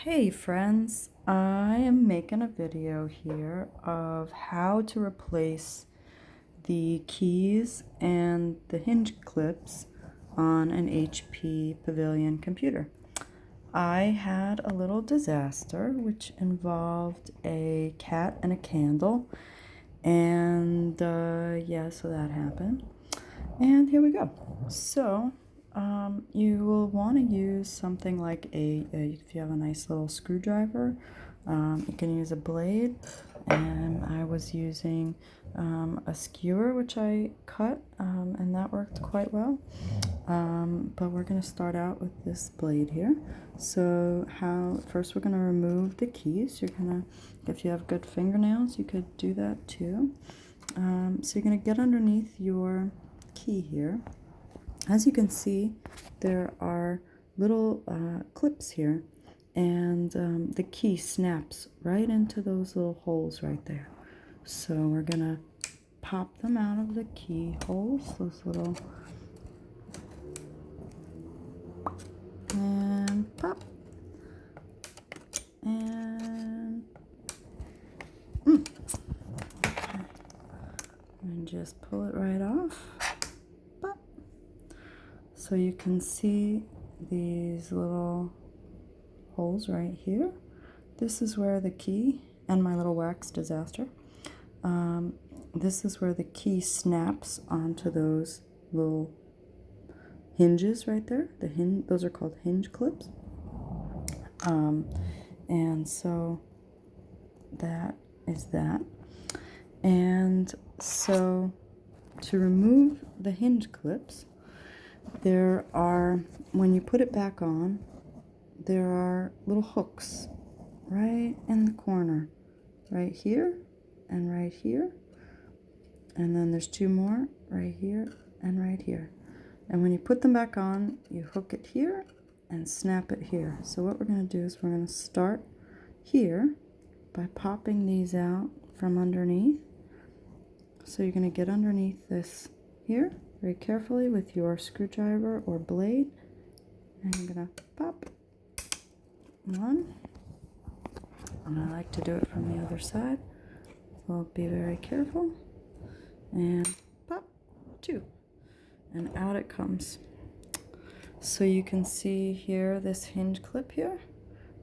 Hey friends, I am making a video here of how to replace the keys and the hinge clips on an HP Pavillion computer. I had a little disaster which involved a cat and a candle, and so that happened. And here we go. So you will want to use something like if you have a nice little screwdriver, you can use a blade, and I was using a skewer which I cut, and that worked quite well. But we're going to start out with this blade here. So first we're going to remove the keys. If you have good fingernails, you could do that too. So you're going to get underneath your key here. As you can see, there are little clips here, and the key snaps right into those little holes right there. So we're gonna pop them out of the keyholes, those little, and pop, and okay. And just pull it right off. So you can see these little holes right here. This is where the key, and my little wax disaster, this is where the key snaps onto those little hinges right there. Those are called hinge clips. And so that is that. And so to remove the hinge clips, when you put it back on, there are little hooks right in the corner, right here and right here. And then there's two more right here and right here. And when you put them back on, you hook it here and snap it here. So what we're going to do is we're going to start here by popping these out from underneath. So you're going to get underneath this here very carefully with your screwdriver or blade, and I'm gonna pop one, and I like to do it from the other side, so be very careful, and pop two, and out it comes. So you can see here this hinge clip here.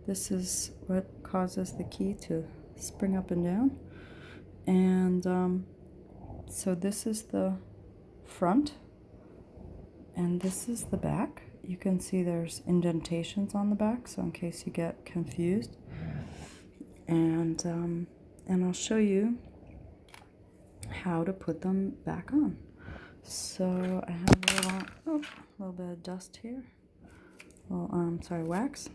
This is what causes the key to spring up and down, and so this is the front, and this is the back. You can see there's indentations on the back, so in case you get confused, and I'll show you how to put them back on. So I have a little bit of dust here. Well, wax.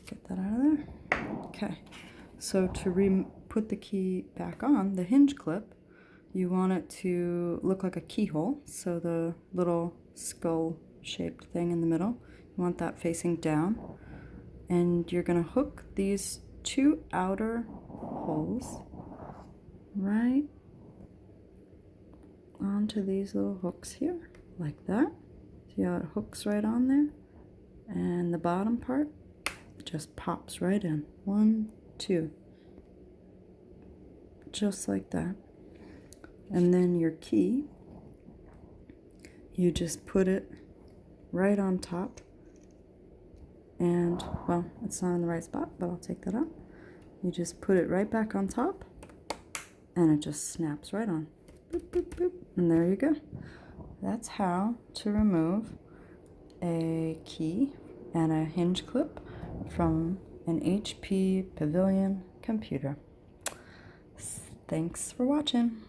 Get that out of there. Okay, so to put the key back on, the hinge clip, you want it to look like a keyhole, so the little skull-shaped thing in the middle, you want that facing down. And you're going to hook these two outer holes right onto these little hooks here, like that. See how it hooks right on there? And the bottom part just pops right in. 1, 2. Just like that. And then your key, you just put it right on top, and well, it's not in the right spot, but I'll take that out. You just put it right back on top, and it just snaps right on. Boop, boop, boop. And there you go. That's how to remove a key and a hinge clip from an HP Pavillion computer. Thanks for watching.